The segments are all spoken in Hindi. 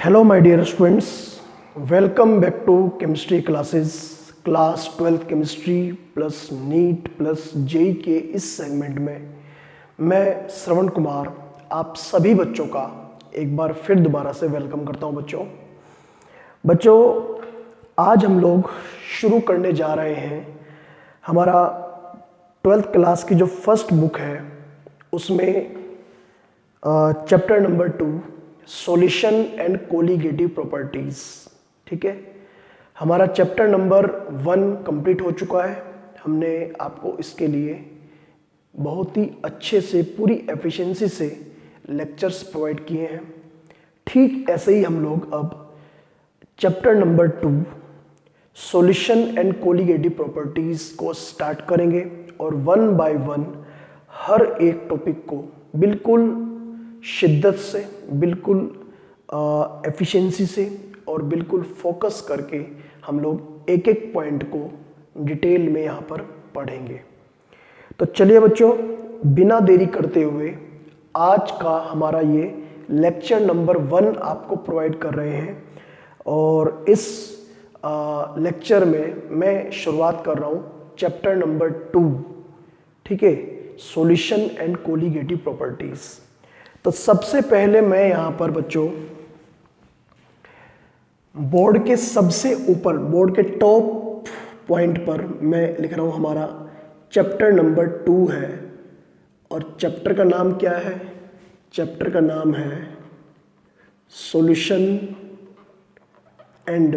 Hello my dear students, welcome back to chemistry classes. Class 12th chemistry plus NEET plus JEE के इस सेगमेंट में मैं श्रवण कुमार आप सभी बच्चों का एक बार फिर दोबारा से वेलकम करता हूं। बच्चों आज हम लोग शुरू करने जा रहे हैं हमारा 12th क्लास की जो फर्स्ट बुक है उसमें chapter number 2 solution and colligative properties. ठीक है, हमारा चैप्टर नंबर 1 कंप्लीट हो चुका है। हमने आपको इसके लिए बहुत ही अच्छे से पूरी एफिशिएंसी से लेक्चर्स प्रोवाइड किए हैं। ठीक ऐसे ही हम लोग अब chapter number 2 solution and colligative properties को स्टार्ट करेंगे और वन बाय वन हर एक टॉपिक को बिल्कुल शिद्दत से, बिल्कुल एफिशिएंसी से और बिल्कुल फोकस करके हम लोग एक एक पॉइंट को डिटेल में यहाँ पर पढ़ेंगे। तो चलिए बच्चों, बिना देरी करते हुए आज का हमारा ये लेक्चर नंबर 1 आपको प्रोवाइड कर रहे हैं और इस लेक्चर में मैं शुरुआत कर रहा हूँ चैप्टर नंबर 2। ठीक है, सॉल्यूशन एंड कोलिगेटिव प्रॉपर्टीज। तो सबसे पहले मैं यहां पर बच्चों बोर्ड के सबसे ऊपर, बोर्ड के टॉप पॉइंट पर मैं लिख रहा हूं हमारा चैप्टर नंबर 2 है। और चैप्टर का नाम क्या है? चैप्टर का नाम है सॉल्यूशन एंड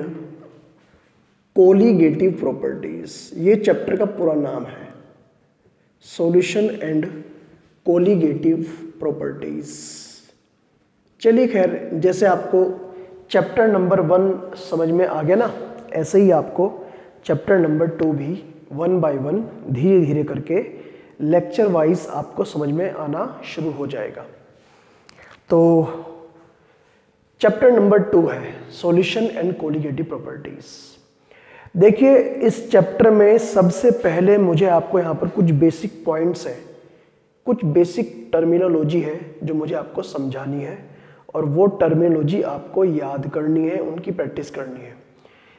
कोलिगेटिव प्रॉपर्टीज। ये चैप्टर का पूरा नाम है, सॉल्यूशन एंड कोलिगेटिव प्रॉपर्टीज। चलिए खैर, जैसे आपको चैप्टर नंबर 1 समझ में आ गया ना, ऐसे ही आपको चैप्टर नंबर 2 भी वन बाय वन धीरे धीरे करके लेक्चर वाइज आपको समझ में आना शुरू हो जाएगा। तो चैप्टर नंबर 2 है सॉल्यूशन एंड कोलिगेटिव प्रॉपर्टीज। देखिए, इस चैप्टर में सबसे पहले मुझे आपको यहाँ पर कुछ बेसिक पॉइंट्स हैं, कुछ बेसिक टर्मिनोलॉजी है जो मुझे आपको समझानी है और वो टर्मिनोलॉजी आपको याद करनी है, उनकी प्रैक्टिस करनी है,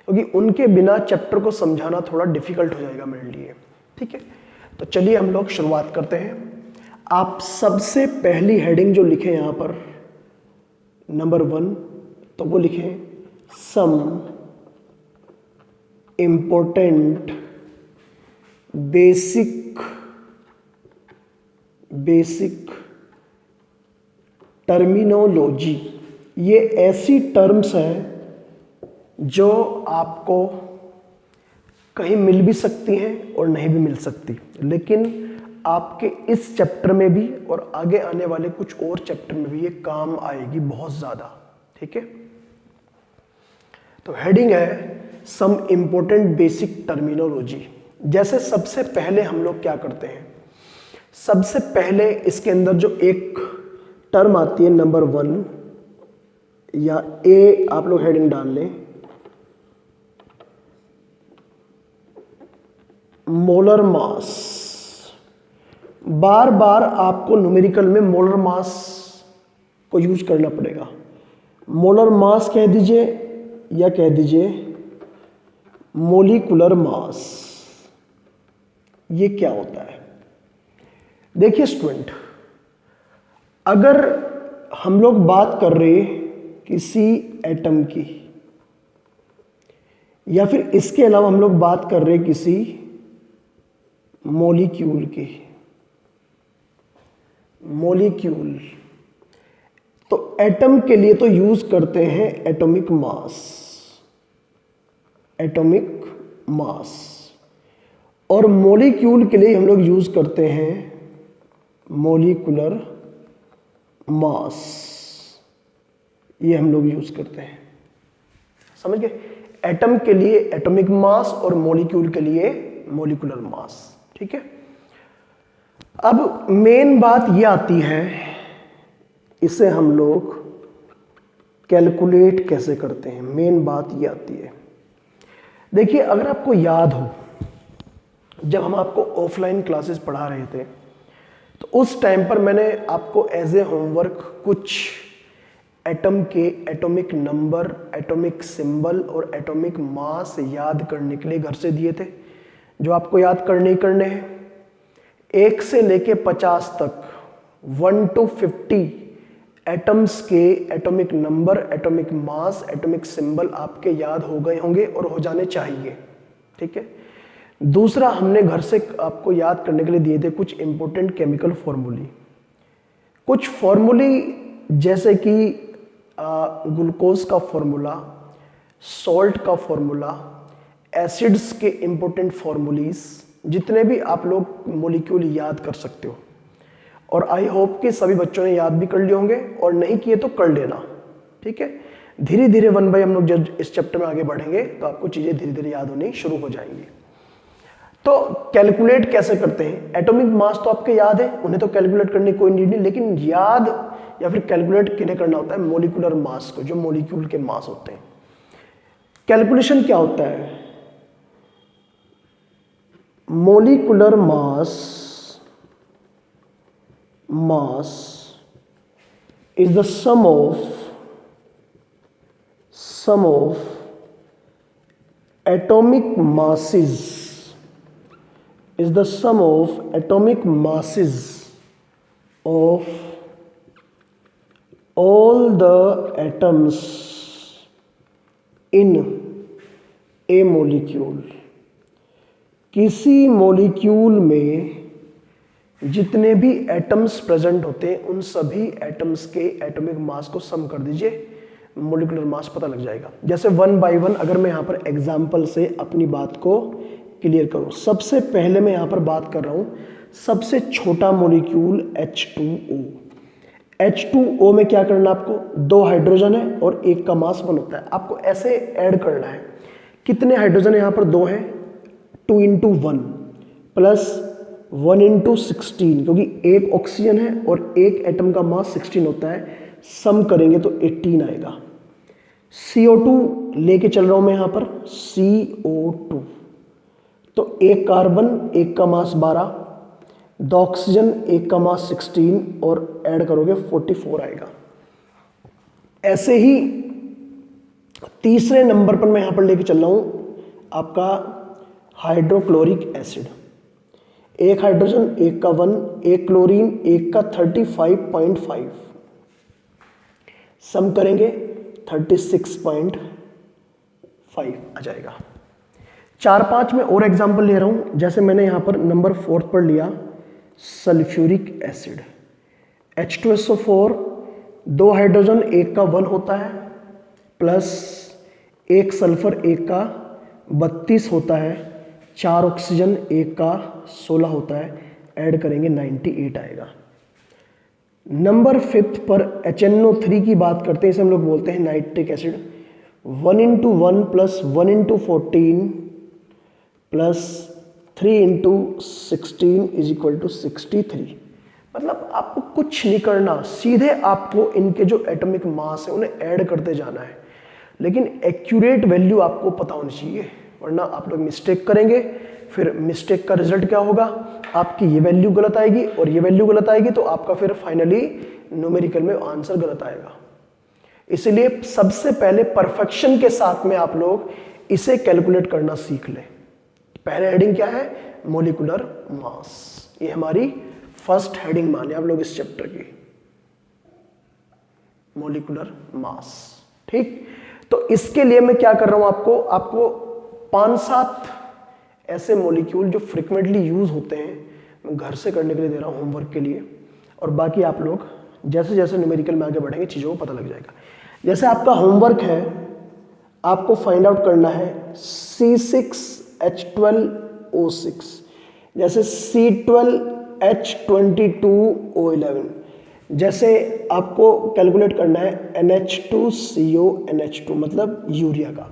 क्योंकि उनके बिना चैप्टर को समझाना थोड़ा डिफिकल्ट हो जाएगा मेरे लिए। ठीक है, तो चलिए हम लोग शुरुआत करते हैं। आप सबसे पहली हेडिंग जो लिखें यहाँ पर नंबर 1, तो वो लिखें सम इम्पोर्टेंट बेसिक टर्मिनोलॉजी। ये ऐसी टर्म्स हैं जो आपको कहीं मिल भी सकती हैं और नहीं भी मिल सकती, लेकिन आपके इस चैप्टर में भी और आगे आने वाले कुछ और चैप्टर में भी ये काम आएगी बहुत ज़्यादा। ठीक है, तो हेडिंग है सम इम्पोर्टेंट बेसिक टर्मिनोलॉजी। जैसे सबसे पहले हम लोग क्या करते हैं, सबसे पहले इसके अंदर जो एक टर्म आती है नंबर 1 या ए, आप लोग हेडिंग डाल लें, मोलर मास। बार बार आपको न्यूमेरिकल में मोलर मास को यूज करना पड़ेगा। मोलर मास कह दीजिए या कह दीजिए मोलिकुलर मास। ये क्या होता है? देखिए स्टूडेंट, अगर हम लोग बात कर रहे किसी एटम की या फिर इसके अलावा हम लोग बात कर रहे किसी मॉलिक्यूल की, मॉलिक्यूल, तो एटम के लिए तो यूज करते हैं एटॉमिक मास, एटॉमिक मास, और मॉलिक्यूल के लिए हम लोग यूज करते हैं मॉलिकुलर मास। ये हम लोग यूज करते हैं, समझ गए? एटम के लिए एटॉमिक मास और मॉलिक्यूल के लिए मॉलिकुलर मास। ठीक है, अब मेन बात ये आती है, इसे हम लोग कैलकुलेट कैसे करते हैं। मेन बात ये आती है, देखिए अगर आपको याद हो, जब हम आपको ऑफलाइन क्लासेस पढ़ा रहे थे तो उस टाइम पर मैंने आपको एज ए होमवर्क कुछ एटम के एटॉमिक नंबर, एटॉमिक सिंबल और एटॉमिक मास याद करने के लिए घर से दिए थे, जो आपको याद करने ही करने हैं। 1 से लेके 50 तक 1 to 50 एटम्स के atomic number, atomic mass, atomic symbol आपके याद हो गए होंगे और हो जाने चाहिए। ठीक है। दूसरा, हमने घर से आपको याद करने के लिए दिए थे कुछ इंपॉर्टेंट केमिकल फॉर्मूले। कुछ फॉर्मूले जैसे कि ग्लूकोज का फॉर्मूला, सॉल्ट का फॉर्मूला, एसिड्स के इंपॉर्टेंट फॉर्मूलीज, जितने भी आप लोग मॉलिक्यूल याद कर सकते हो। और आई होप कि सभी बच्चों ने याद भी कर लिए होंगे, और नहीं किए तो कर लेना। ठीक है। धीरे धीरे 1 बाय हम लोग जब इस चैप्टर में आगे बढ़ेंगे तो आपको चीजें धीरे धीरे याद होनी शुरू हो जाएंगी। तो कैलकुलेट कैसे करते हैं? एटॉमिक मास तो आपके याद है, उन्हें तो कैलकुलेट करने की कोई नीड नहीं, लेकिन याद या फिर कैलकुलेट किन्हें करना होता है? मॉलिक्यूलर मास को, जो मॉलिक्यूल के मास होते हैं। कैलकुलेशन क्या होता है? Molecular mass is the sum of atomic masses, is the sum of atomic masses of all the atoms in a molecule। किसी मॉलिक्यूल में जितने भी एटम्स प्रेजेंट होते हैं उन सभी एटम्स के एटॉमिक मास को सम कर दीजिए, मॉलिक्यूलर मास पता लग जाएगा। जैसे 1 by 1 अगर मैं यहाँ पर एग्जाम्पल से अपनी बात को क्लियर करूँ, सबसे पहले मैं यहाँ पर बात कर रहा हूँ सबसे छोटा मॉलिक्यूल H2O। H2O में क्या करना आपको? 2 हाइड्रोजन है और 1 का मास 1 होता है। आपको ऐसे ऐड करना है। कितने हाइड्रोजन है यहाँ पर? 2 हैं, 2 into 1 प्लस 1 into 16, क्योंकि 1 ऑक्सीजन है और 1 एटम का मास 16 होता है। सम करेंगे तो 18 आएगा। CO2 लेके चल रहा हूं मैं यहां पर, CO2, तो 1 कार्बन, 1 का मास 12, 2 ऑक्सीजन, 1 का मास 16 और ऐड करोगे 44 आएगा। ऐसे ही तीसरे नंबर पर मैं यहां पर लेके चल रहा हूं आपका हाइड्रोक्लोरिक एसिड। 1 हाइड्रोजन, 1 का 1, 1 क्लोरीन, 1 का 35.5, सम करेंगे 36.5 आ जाएगा। 4-5 में और एग्जांपल ले रहा हूं। जैसे मैंने यहां पर नंबर 4 पर लिया सल्फ्यूरिक एसिड, H2SO4, 2 हाइड्रोजन, 1 का 1 होता है, प्लस 1 सल्फर, 1 का 32 होता है, 4 ऑक्सीजन, 1 का 16 होता है, ऐड करेंगे 98 आएगा। नंबर 5 पर HNO3 की बात करते हैं, इसे हम लोग बोलते हैं nitric acid. 1 into 1 plus 1 into 14 plus 3 into 16 is equal to 63। मतलब आपको कुछ नहीं करना, सीधे आपको इनके जो एटॉमिक मास है उन्हें ऐड करते जाना है, लेकिन एक्यूरेट वैल्यू आपको पता होनी चाहिए, वरना आप लोग मिस्टेक करेंगे। फिर मिस्टेक का रिजल्ट क्या होगा? आपकी ये वैल्यू गलत आएगी और ये वैल्यू गलत आएगी, तो आपका फिर फाइनली न्यूमेरिकल में आंसर गलत आएगा। इसलिए सबसे पहले परफेक्शन के साथ में आप लोग इसे कैलकुलेट करना सीख लें। पहले हेडिंग क्या है? मॉलिक्यूलर मास। ये हमारी फर्स्ट हेडिंग माने आप लोग इस चैप्टर की, मॉलिक्यूलर मास। ठीक, तो इसके लिए मैं क्या कर रहा हूं, आपको 5-7 ऐसे मॉलिक्यूल जो फ्रिक्वेंटली यूज होते हैं मैं घर से करने के लिए दे रहा हूं होमवर्क के लिए, और बाकी आप लोग जैसे जैसे न्यूमेरिकल में आगे बढ़ेंगे चीज़ों को पता लग जाएगा। जैसे आपका होमवर्क है, आपको फाइंड आउट करना है C6H12O6, जैसे C12H22O11, जैसे आपको कैलकुलेट करना है NH2CONH2 मतलब यूरिया का,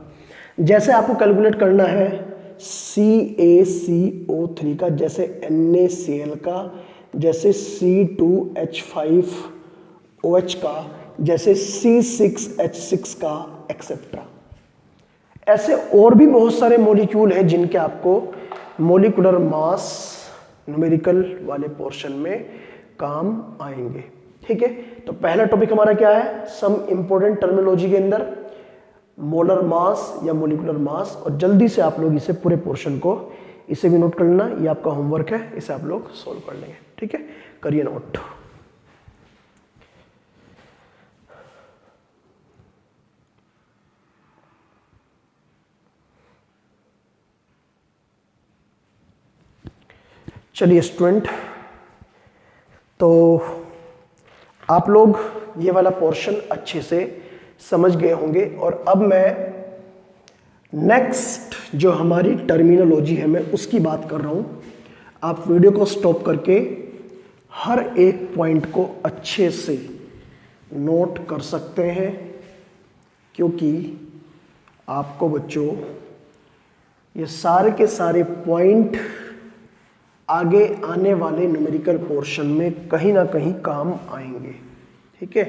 जैसे आपको कैलकुलेट करना है CaCO3 का, जैसे NaCl का, जैसे C2H5OH का, जैसे C6H6 का, एक्सेट्रा। ऐसे और भी बहुत सारे मॉलिक्यूल हैं जिनके आपको मॉलिक्यूलर मास न्यूमेरिकल वाले पोर्शन में काम आएंगे। ठीक है, तो पहला टॉपिक हमारा क्या है, सम इंपॉर्टेंट टर्मिनोलॉजी के अंदर मोलर मास या मोलिकुलर मास, और जल्दी से आप लोग इसे पूरे पोर्शन को इसे भी नोट कर लेना, ये आपका होमवर्क है, इसे आप लोग सॉल्व कर लेंगे। ठीक है, करिए नोट। चलिए स्टूडेंट, तो आप लोग ये वाला पोर्शन अच्छे से समझ गए होंगे, और अब मैं नेक्स्ट जो हमारी टर्मिनोलॉजी है मैं उसकी बात कर रहा हूं। आप वीडियो को स्टॉप करके हर एक पॉइंट को अच्छे से नोट कर सकते हैं, क्योंकि आपको बच्चों ये सारे के सारे पॉइंट आगे आने वाले न्यूमेरिकल पोर्शन में कहीं ना कहीं काम आएंगे। ठीक है,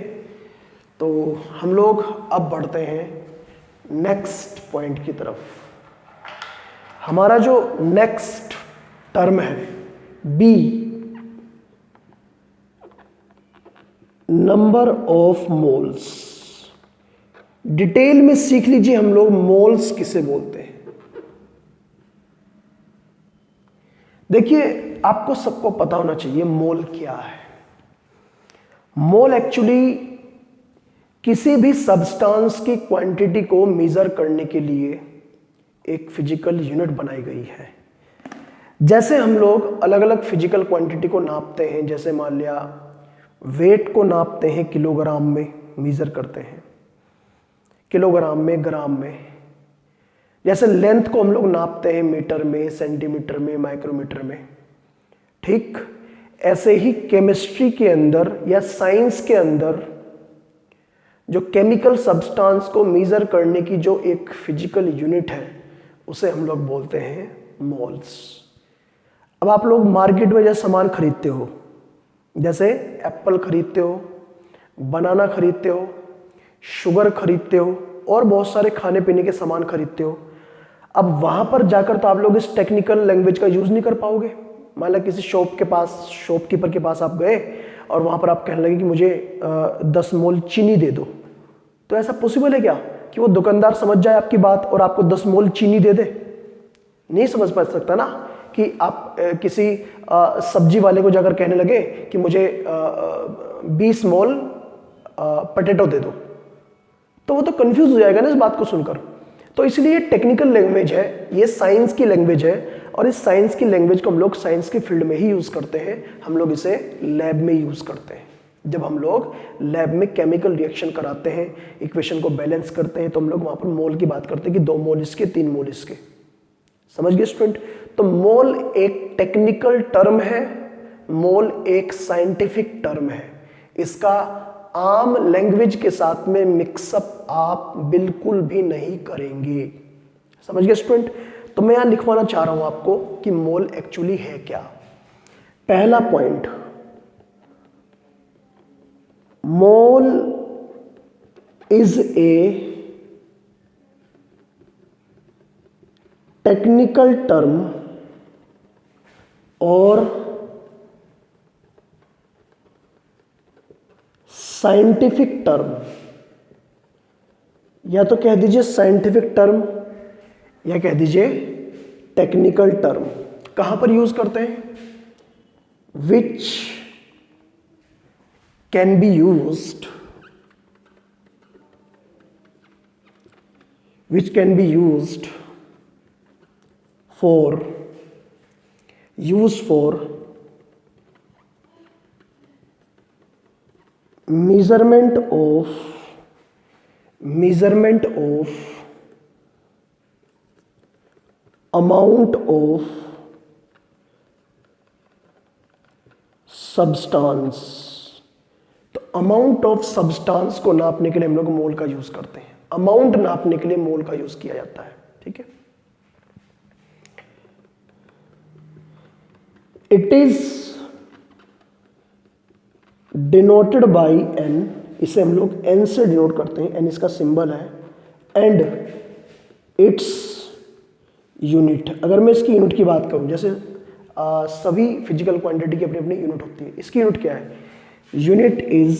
तो हम लोग अब बढ़ते हैं नेक्स्ट पॉइंट की तरफ। हमारा जो नेक्स्ट टर्म है b, number of moles. Detail में सीख लीजिए हम लोग मोल्स किसे बोलते हैं। देखिए, आपको सबको पता होना चाहिए मोल क्या है। मोल एक्चुअली किसी भी सब्सटेंस की क्वांटिटी को मेजर करने के लिए एक फिजिकल यूनिट बनाई गई है। जैसे हम लोग अलग अलग फिजिकल क्वांटिटी को नापते हैं, जैसे मान लिया वेट को नापते हैं किलोग्राम में, मेजर करते हैं किलोग्राम में, ग्राम में। जैसे लेंथ को हम लोग नापते हैं मीटर में, सेंटीमीटर में, माइक्रोमीटर में। ठीक ऐसे ही केमिस्ट्री के अंदर या साइंस के अंदर जो केमिकल सब्सटेंस को मेजर करने की जो एक फिजिकल यूनिट है, उसे हम लोग बोलते हैं मोल्स। अब आप लोग मार्केट में जैसे सामान खरीदते हो, जैसे एप्पल खरीदते हो, बनाना खरीदते हो, शुगर खरीदते हो, और बहुत सारे खाने पीने के सामान खरीदते हो। अब वहां पर जाकर तो आप लोग इस टेक्निकल लैंग्वेज का यूज नहीं कर पाओगे। मान लो किसी शॉपकीपर के पास आप गए और वहां पर आप कहने लगे कि मुझे 10 मोल चीनी दे दो, तो ऐसा पॉसिबल है क्या कि वो दुकानदार समझ जाए आपकी बात और आपको 10 मोल चीनी दे दे? नहीं समझ पा सकता ना। कि आप किसी सब्जी वाले को जाकर कहने लगे कि मुझे 20 मोल पटेटो दे दो, तो वो तो कंफ्यूज हो जाएगा ना इस बात को सुनकर। तो इसलिए ये टेक्निकल लैंग्वेज है, ये साइंस की लैंग्वेज है, और इस साइंस की लैंग्वेज को हम लोग साइंस के फील्ड में ही यूज करते हैं। हम लोग इसे लैब में यूज करते हैं। जब हम लोग लैब में केमिकल रिएक्शन कराते हैं, इक्वेशन को बैलेंस करते हैं, तो हम लोग वहां पर मोल की बात करते हैं कि 2 मोल इसके, 3 मोल इसके। समझ गए स्टूडेंट? तो मोल एक टेक्निकल टर्म है, मोल एक साइंटिफिक टर्म है। इसका आम लैंग्वेज के साथ में मिक्सअप आप बिल्कुल भी नहीं करेंगे। समझ गए स्टूडेंट? तो मैं यहां लिखवाना चाह रहा हूं आपको कि मोल एक्चुअली है क्या। पहला point, mole is a technical term और साइंटिफिक टर्म। या तो कह दीजिए साइंटिफिक टर्म या कह दीजिए टेक्निकल टर्म। कहां पर यूज करते हैं? Which can be used, which can be used for measurement of amount of substance। तो अमाउंट ऑफ सब्सटेंस को नापने के लिए हम लोग मोल का यूज करते हैं। अमाउंट नापने के लिए मोल का यूज किया जाता है। ठीक है, it is denoted by n. इसे हम लोग एन से डिनोट करते हैं, एन इसका सिंबल है, एंड इट्स यूनिट। अगर मैं इसकी यूनिट की बात करूं, जैसे सभी फिजिकल क्वांटिटी की अपनी अपनी यूनिट होती है। इसकी यूनिट क्या है? यूनिट इज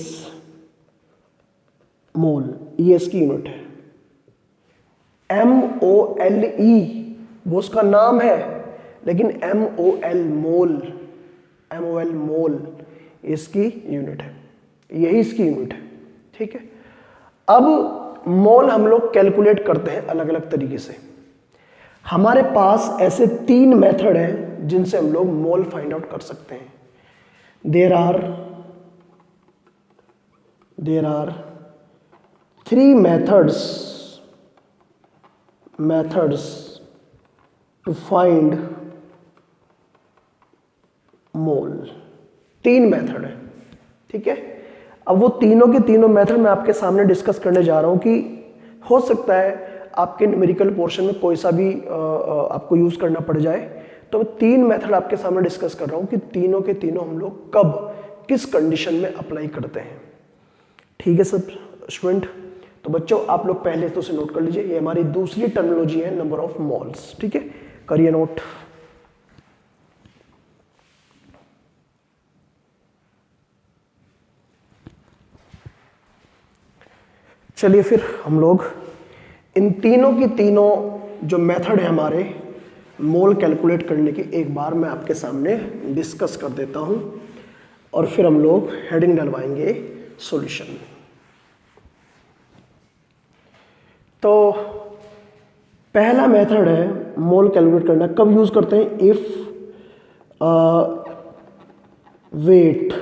मोल, ये इसकी यूनिट है। MOLE वो उसका नाम है, लेकिन MOL मोल, MOL मोल इसकी यूनिट है, यही इसकी यूनिट है। ठीक है, अब मोल हम लोग कैलकुलेट करते हैं अलग अलग तरीके से। हमारे पास ऐसे 3 मेथड हैं जिनसे हम लोग मोल फाइंड आउट कर सकते हैं। There are 3 methods to find mole. 3 method है। ठीक है, अब वो तीनों के तीनों मेथड मैं आपके सामने डिस्कस करने जा रहा हूं कि हो सकता है आपके न्यूमेरिकल पोर्शन में कोई सा भी आपको यूज करना पड़ जाए। तो मैं 3 मेथड आपके सामने डिस्कस कर रहा हूं कि तीनों के तीनों हम लोग कब किस कंडीशन में अप्लाई करते हैं। ठीक है सब स्टूडेंट, तो बच्चों आप लोग पहले तो उसे नोट कर लीजिए, ये हमारी दूसरी टर्मिनोलॉजी है नंबर ऑफ मोल्स। ठीक है, करिए नोट। चलिए फिर हम लोग इन तीनों की तीनों जो मेथड है हमारे मोल कैलकुलेट करने की, एक बार मैं आपके सामने डिस्कस कर देता हूं और फिर हम लोग हेडिंग डलवाएंगे सॉल्यूशन। तो पहला मेथड है मोल कैलकुलेट करना, कब यूज करते हैं? इफ वेट,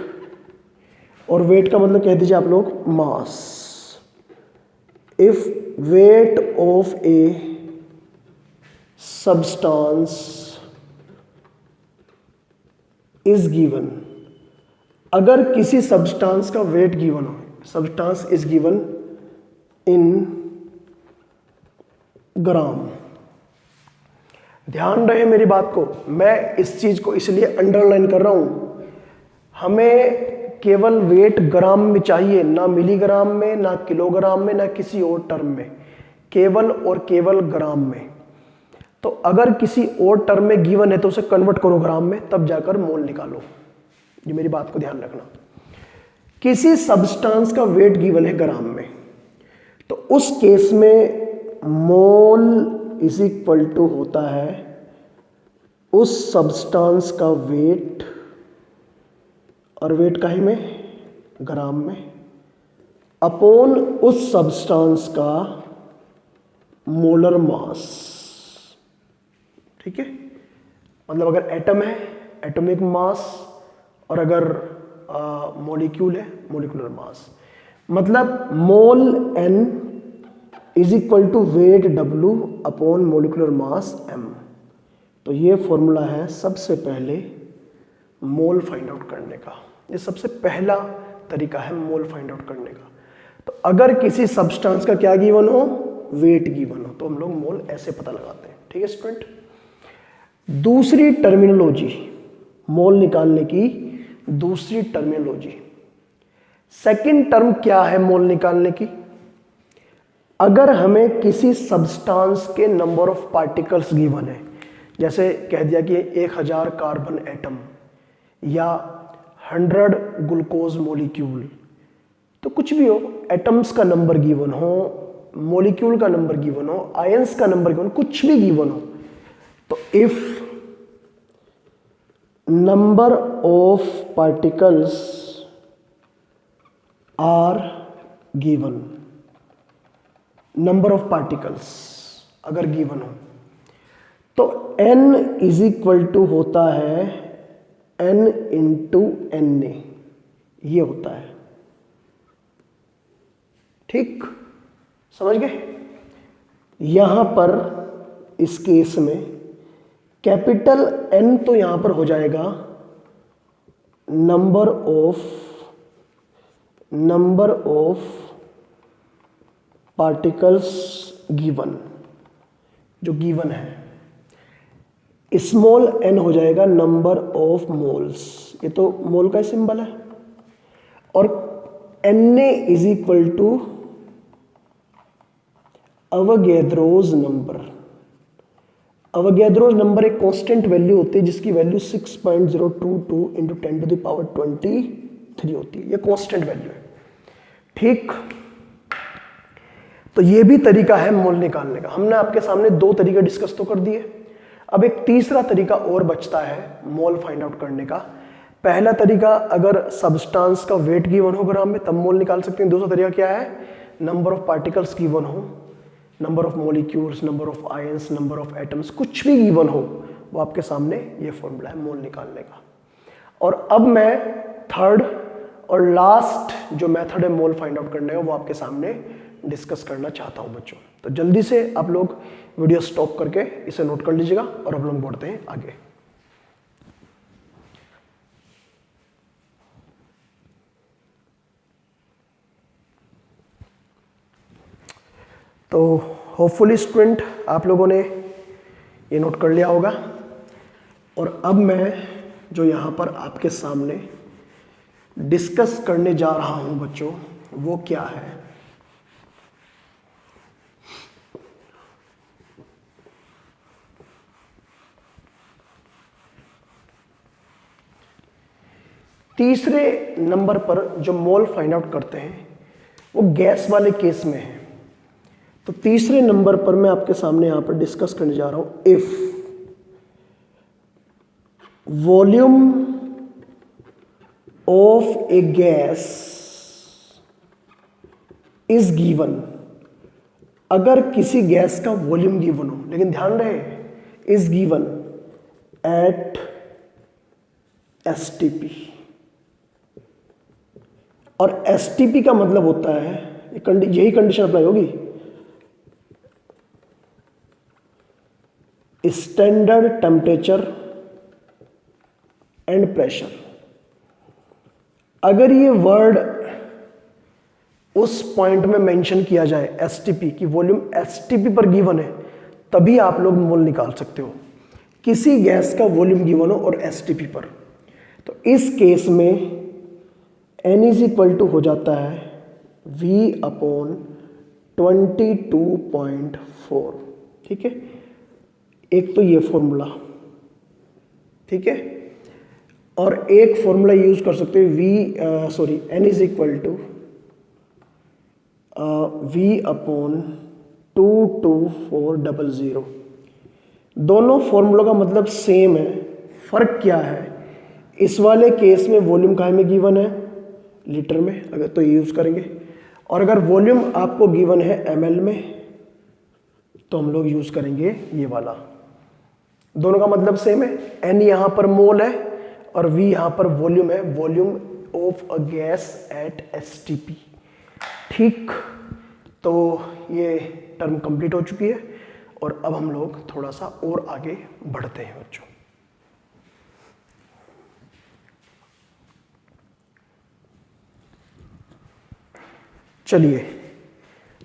और वेट का मतलब कह दीजिए आप लोग mass. If weight of a substance is given, अगर किसी सब्सटेंस का वेट गिवन हो, substance is given in gram. ध्यान रहे मेरी बात को, मैं इस चीज को इसलिए अंडरलाइन कर रहा हूं, हमें केवल वेट ग्राम में चाहिए, ना मिलीग्राम में, ना किलोग्राम में, ना किसी और टर्म में, केवल और केवल ग्राम में। तो अगर किसी और टर्म में गिवन है तो उसे कन्वर्ट करो ग्राम में, तब जाकर मोल निकालो। ये मेरी बात को ध्यान रखना। किसी सब्सटेंस का वेट गिवन है ग्राम में, तो उस केस में मोल इज इक्वल टू होता है उस सब्सटेंस का वेट, और वेट काहे में? ग्राम में, अपॉन उस सब्सटेंस का मोलर मास। ठीक है, मतलब अगर एटम है एटॉमिक मास, और अगर मॉलिक्यूल है मॉलिक्यूलर मास। मतलब mole n is equal to weight W upon molecular mass M. तो ये फॉर्मूला है सबसे पहले मोल फाइंड आउट करने का, ये सबसे पहला तरीका है मोल फाइंड आउट करने का। तो अगर किसी सब्सटेंस का क्या गिवन हो? वेट गिवन हो, तो हम लोग मोल ऐसे पता लगाते हैं। ठीक है स्टूडेंट, दूसरी टर्मिनोलॉजी मोल निकालने की, दूसरी टर्मिनोलॉजी, सेकंड टर्म क्या है मोल निकालने की? अगर हमें किसी सब्सटेंस के नंबर ऑफ पार्टिकल्स गिवन है, जैसे कह दिया कि 1000 कार्बन एटम या 100 ग्लूकोज मॉलिक्यूल, तो कुछ भी हो, एटम्स का नंबर गिवन हो, मॉलिक्यूल का नंबर गिवन हो, आयंस का नंबर गिवन, कुछ भी गिवन हो, तो if number of particles are given, number of particles अगर given हो, तो n इज इक्वल टू होता है n इंटू Na, ये होता है। ठीक, समझ गए? यहां पर इस केस में कैपिटल N तो यहां पर हो जाएगा नंबर ऑफ पार्टिकल्स गिवन, जो गिवन है। स्मॉल n हो जाएगा नंबर ऑफ मोल्स, ये तो मोल का सिंबल है, और Na is equal to Avogadro's number. Avogadro's number एक कांस्टेंट वैल्यू होती है जिसकी value 6.022 into 10 to the power 20 3 होती है, ये कांस्टेंट वैल्यू है। ठीक, तो ये भी तरीका है मोल निकालने का। हमने आपके सामने 2 तरीके डिस्कस तो कर दिए। अब एक तीसरा तरीका और बचता है मोल फाइंड आउट करने का। पहला तरीका, अगर सब्सटेंस का वेट गिवन हो ग्राम में तब मोल निकाल सकते हैं। दूसरा तरीका क्या है, नंबर ऑफ पार्टिकल्स गिवन हो, number of molecules, number of ions, number of atoms, कुछ भी गिवन हो, वो आपके सामने ये फॉर्मूला है मोल निकालने का। और अब मैं थर्ड और लास्ट जो मेथड है मोल फाइंड आउट करने का, वो आपके सामने डिस्कस करना चाहता हूं बच्चों। तो जल्दी से आप लोग वीडियो स्टॉप करके इसे नोट कर लीजिएगा और हम लोग बढ़ते हैं आगे। तो होपफुली स्टूडेंट आप लोगों ने ये नोट कर लिया होगा। और अब मैं जो यहाँ पर आपके सामने डिस्कस करने जा रहा हूँ बच्चों, वो क्या है, तीसरे नंबर पर जो मोल फाइंड आउट करते हैं वो गैस वाले केस में है। तो तीसरे नंबर पर मैं आपके सामने यहां पर डिस्कस करने जा रहा हूं, if volume of A gas is given, अगर किसी गैस का वॉल्यूम गिवन हो, लेकिन ध्यान रहे इज गिवन एट एसटीपी। और एसटीपी का मतलब होता है, यही कंडीशन अप्लाई होगी, स्टैंडर्ड टेम्परेचर एंड प्रेशर। अगर ये वर्ड उस पॉइंट में मेंशन किया जाए एसटीपी की, वॉल्यूम एसटीपी पर गिवन है, तभी आप लोग मोल निकाल सकते हो। किसी गैस का वॉल्यूम गिवन हो और एसटीपी पर, तो इस केस में n इज इक्वल टू हो जाता है V अपॉन 22.4। ठीक है, एक तो ये फॉर्मूला, ठीक है, और एक फॉर्मूला यूज कर सकते हैं n is equal to V upon 22400। दोनों फॉर्मूलों का मतलब सेम है, फर्क क्या है, इस वाले केस में वॉल्यूम काहे में गिवन है, लीटर में, अगर तो यूज करेंगे, और अगर वॉल्यूम आपको गिवन है ml में तो हम लोग यूज करेंगे ये वाला। दोनों का मतलब सेम है, n यहां पर मोल है और v यहां पर वॉल्यूम है, volume of a gas at STP. ठीक, तो ये टर्म कंप्लीट हो चुकी है और अब हम लोग थोड़ा सा और आगे बढ़ते हैं बच्चों। चलिए,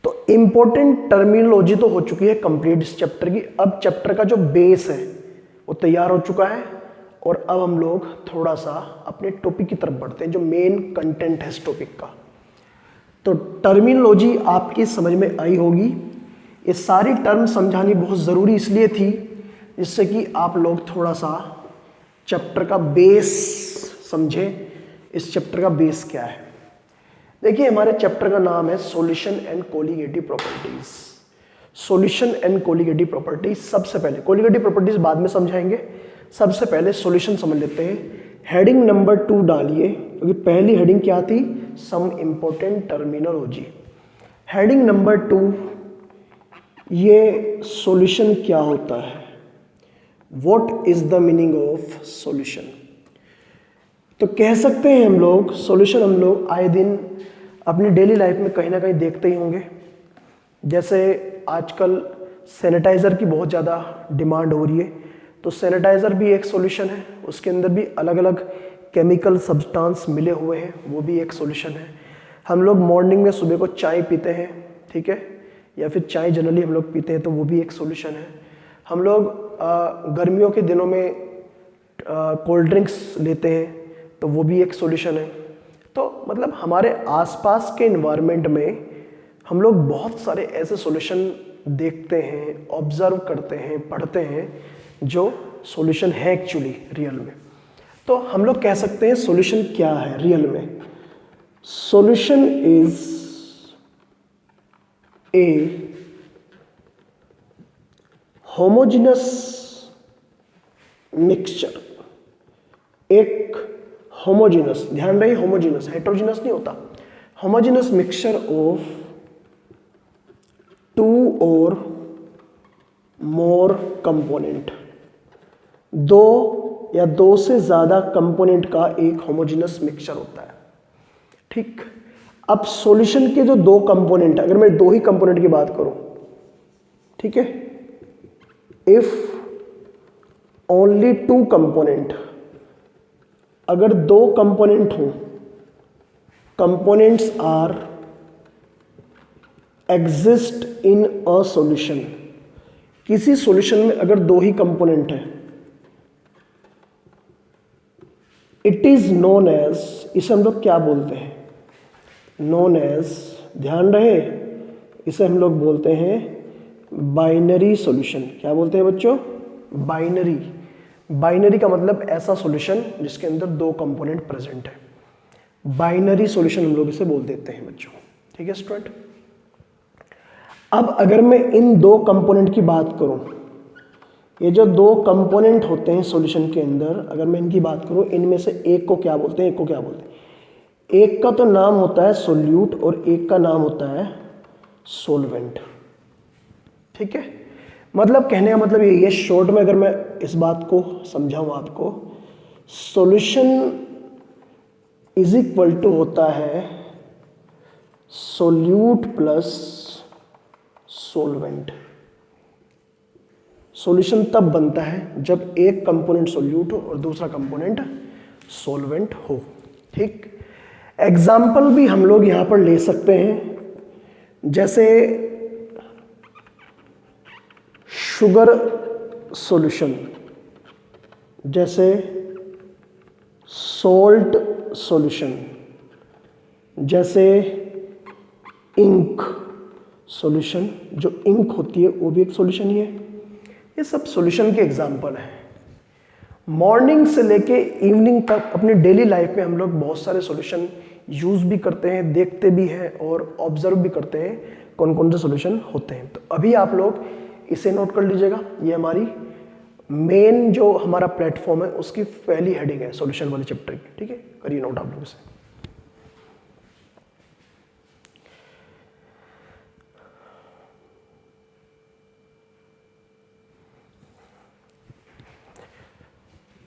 तो इंपॉर्टेंट टर्मिनोलॉजी तो हो चुकी है कंप्लीट इस चैप्टर की। अब चैप्टर का जो बेस है वो तैयार हो चुका है और अब हम लोग थोड़ा सा अपने टॉपिक की तरफ बढ़ते हैं, जो मेन कंटेंट है इस टॉपिक का। तो टर्मिनोलॉजी आपकी समझ में आई होगी। ये सारी टर्म समझानी बहुत ज़रूरी इसलिए थी जिससे कि आप लोग थोड़ा सा चैप्टर का बेस समझें। इस चैप्टर का बेस क्या है, देखिए हमारे चैप्टर का नाम है solution and colligative properties. Solution and colligative properties, सबसे पहले कोलिगेटिव प्रॉपर्टीज बाद में समझाएंगे, सबसे पहले सॉल्यूशन समझ लेते हैं। हेडिंग नंबर 2 डालिए, क्योंकि पहली हेडिंग क्या थी, some important terminology. Heading number 2, ये सॉल्यूशन क्या होता है, what is the meaning of solution. तो कह सकते हैं हम लोग सॉल्यूशन हम लोग आए दिन अपनी डेली लाइफ में कहीं ना कहीं देखते ही होंगे। जैसे आजकल सैनिटाइज़र की बहुत ज़्यादा डिमांड हो रही है, तो सैनिटाइज़र भी एक सॉल्यूशन है, उसके अंदर भी अलग अलग केमिकल सब्सटेंस मिले हुए हैं, वो भी एक सॉल्यूशन है। हम लोग मॉर्निंग में सुबह को चाय पीते हैं, ठीक है, या फिर चाय जनरली हम लोग पीते हैं, तो वो भी एक सॉल्यूशन है। हम लोग गर्मियों के दिनों में कोल्ड ड्रिंक्स लेते हैं, तो वो भी एक सॉल्यूशन है। तो मतलब हमारे आसपास के एनवायरनमेंट में हम लोग बहुत सारे ऐसे सॉल्यूशन देखते हैं, ऑब्जर्व करते हैं, पढ़ते हैं, जो सॉल्यूशन है एक्चुअली रियल में। तो हम लोग कह सकते हैं सॉल्यूशन क्या है रियल में। Solution is a homogeneous mixture, एक होमोजेनस, ध्यान रहे होमोजेनस, हेटेरोजेनस नहीं होता, होमोजेनस मिक्सचर ऑफ टू और मोर कंपोनेंट, दो या दो से ज्यादा कंपोनेंट का एक होमोजेनस मिक्सचर होता है। ठीक, अब सॉल्यूशन के जो दो कंपोनेंट, अगर मैं दो ही कंपोनेंट की बात करूं, ठीक है, इफ ओनली टू कंपोनेंट, अगर दो कंपोनेंट हो, components are exist in a solution, किसी सॉल्यूशन में अगर दो ही कंपोनेंट है, इट इज नोन एज, इसे हम लोग क्या बोलते हैं, नोन एज, ध्यान रहे, इसे हम लोग बोलते हैं बाइनरी सॉल्यूशन। क्या बोलते हैं बच्चों? बाइनरी। बाइनरी का मतलब ऐसा सॉल्यूशन जिसके अंदर दो कंपोनेंट प्रेजेंट है, बाइनरी सॉल्यूशन हम लोग इसे बोल देते हैं बच्चों। ठीक है स्टूडेंट, अब अगर मैं इन दो कंपोनेंट की बात करूं, ये जो दो कंपोनेंट होते हैं सॉल्यूशन के अंदर, अगर मैं इनकी बात करूं, इनमें से एक को क्या बोलते हैं, एक को क्या बोलते हैं? एक का तो नाम होता है सोल्यूट और एक का नाम होता है सोलवेंट। ठीक है, मतलब कहने का मतलब यही है, शॉर्ट में अगर मैं इस बात को समझाऊं आपको, सॉल्यूशन इज इक्वल टू होता है सोल्यूट प्लस सोलवेंट। सॉल्यूशन तब बनता है जब एक कंपोनेंट सोल्यूट हो और दूसरा कंपोनेंट सोलवेंट हो। ठीक, एग्जाम्पल भी हम लोग यहां पर ले सकते हैं, जैसे शुगर सॉल्यूशन, जैसे सॉल्ट सॉल्यूशन, जैसे इंक सॉल्यूशन, जो इंक होती है वो भी एक सॉल्यूशन ही है। ये सब सॉल्यूशन के एग्जाम्पल हैं। मॉर्निंग से लेके इवनिंग तक अपनी डेली लाइफ में हम लोग बहुत सारे सॉल्यूशन यूज भी करते हैं, देखते भी हैं और ऑब्जर्व भी करते हैं कौन कौन से सॉल्यूशन होते हैं। तो अभी आप लोग इसे नोट कर लीजिएगा, ये हमारी मेन जो हमारा प्लेटफॉर्म है उसकी पहली हेडिंग है सॉल्यूशन वाले चैप्टर की। ठीक है, करिए नोट आप लोग इसे।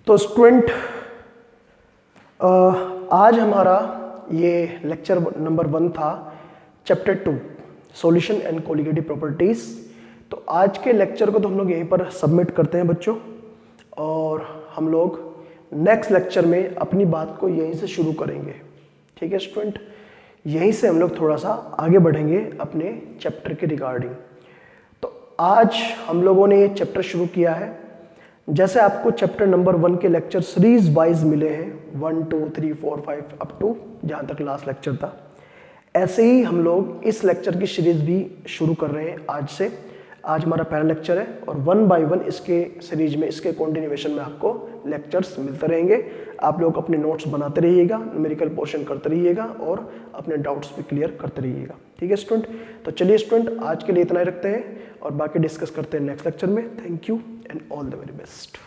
तो स्टूडेंट, आज हमारा ये लेक्चर नंबर 1 था, chapter 2 solution and colligative properties. तो आज के लेक्चर को तो हम लोग यहीं पर सबमिट करते हैं बच्चों, और हम लोग नेक्स्ट लेक्चर में अपनी बात को यहीं से शुरू करेंगे। ठीक है स्टूडेंट, यहीं से हम लोग थोड़ा सा आगे बढ़ेंगे अपने चैप्टर के रिगार्डिंग। तो आज हम लोगों ने ये चैप्टर शुरू किया है, जैसे आपको चैप्टर नंबर 1 के लेक्चर सीरीज वाइज मिले हैं, 1 2 3 4 5 अप टू जहाँ तक लास्ट लेक्चर था, ऐसे ही हम लोग इस लेक्चर की सीरीज भी शुरू कर रहे हैं आज से। आज हमारा पहला लेक्चर है और 1 बाय 1 इसके सीरीज में, इसके कंटिन्यूएशन में आपको लेक्चर्स मिलते रहेंगे। आप लोग अपने नोट्स बनाते रहिएगा, न्यूमेरिकल पोर्शन करते रहिएगा और अपने डाउट्स भी क्लियर करते रहिएगा। ठीक है स्टूडेंट, तो चलिए स्टूडेंट, आज के लिए इतना ही रखते हैं और बाकी डिस्कस करते हैं नेक्स्ट लेक्चर में। Thank you and all the very best.